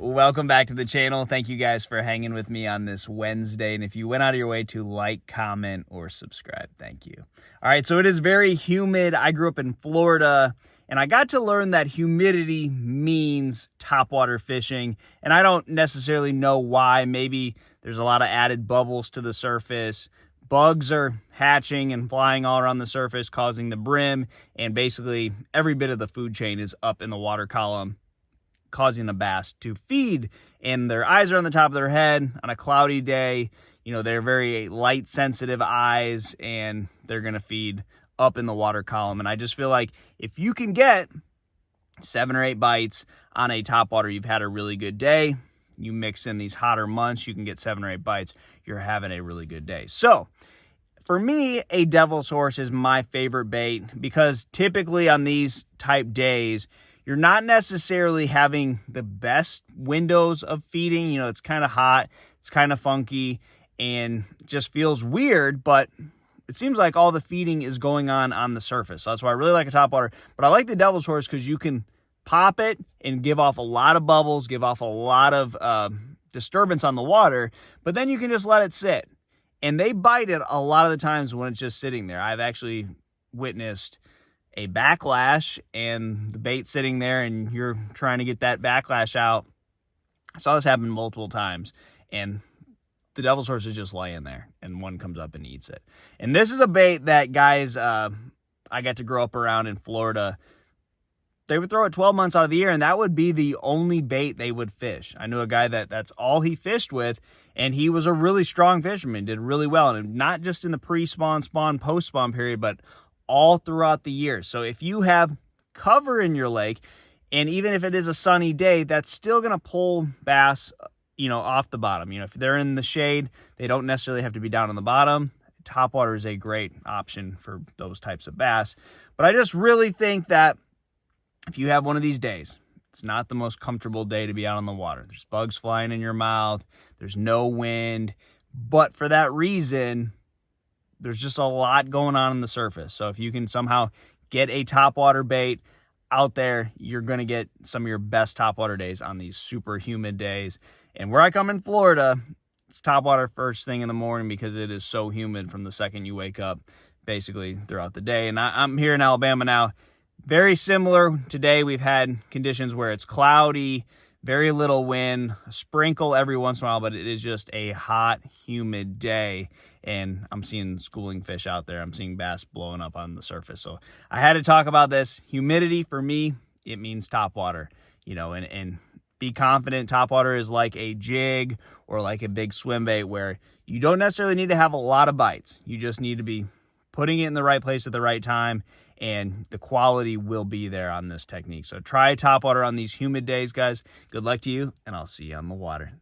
Welcome back to the channel. Thank you guys for hanging with me on this Wednesday. And if you went out of your way to like, comment, or subscribe, thank you. All right, so it is very humid. I grew up in Florida, and I got to learn that humidity means topwater fishing. And I don't necessarily know why. Maybe there's a lot of added bubbles to the surface. Bugs are hatching and flying all around the surface, causing the brim. And basically, every bit of the food chain is up in the water column, causing the bass to feed, and their eyes are on the top of their head on a cloudy day. You know, they're very light sensitive eyes, and they're going to feed up in the water column. And I just feel like if you can get 7 or 8 bites on a topwater, you've had a really good day. You mix in these hotter months, you can get 7 or 8 bites. You're having a really good day. So for me, a devil's horse is my favorite bait, because typically on these type days, you're not necessarily having the best windows of feeding. You know, it's kind of hot, it's kind of funky, and just feels weird, but it seems like all the feeding is going on the surface. So that's why I really like a topwater. But I like the devil's horse because you can pop it and give off a lot of bubbles, give off a lot of disturbance on the water, but then you can just let it sit. And they bite it a lot of the times when it's just sitting there. I've actually witnessed a backlash and the bait sitting there, and you're trying to get that backlash out. I saw this happen multiple times, and the devil's horse is just laying there, and one comes up and eats it. And this is a bait that guys I got to grow up around in Florida, they would throw it 12 months out of the year, and that would be the only bait they would fish. I knew a guy that's all he fished with, and he was a really strong fisherman, did really well, and not just in the pre-spawn, spawn, post-spawn period, but all throughout the year. So if you have cover in your lake, and even if it is a sunny day, that's still going to pull bass, you know, off the bottom. You know, if they're in the shade, they don't necessarily have to be down on the bottom. Topwater is a great option for those types of bass. But I just really think that if you have one of these days, it's not the most comfortable day to be out on the water. There's bugs flying in your mouth. There's no wind. But for that reason, there's just a lot going on the surface. So if you can somehow get a topwater bait out there, you're going to get some of your best topwater days on these super humid days. And where I come in Florida, it's topwater first thing in the morning because it is so humid from the second you wake up, basically throughout the day. And I'm here in Alabama now. Very similar. Today we've had conditions where it's cloudy, very little wind, a sprinkle every once in a while, but it is just a hot, humid day. And I'm seeing schooling fish out there. I'm seeing bass blowing up on the surface. So I had to talk about this. Humidity for me, it means topwater, you know, and be confident. Topwater is like a jig or like a big swim bait where you don't necessarily need to have a lot of bites. You just need to be putting it in the right place at the right time, and the quality will be there on this technique. So try topwater on these humid days, guys. Good luck to you, and I'll see you on the water.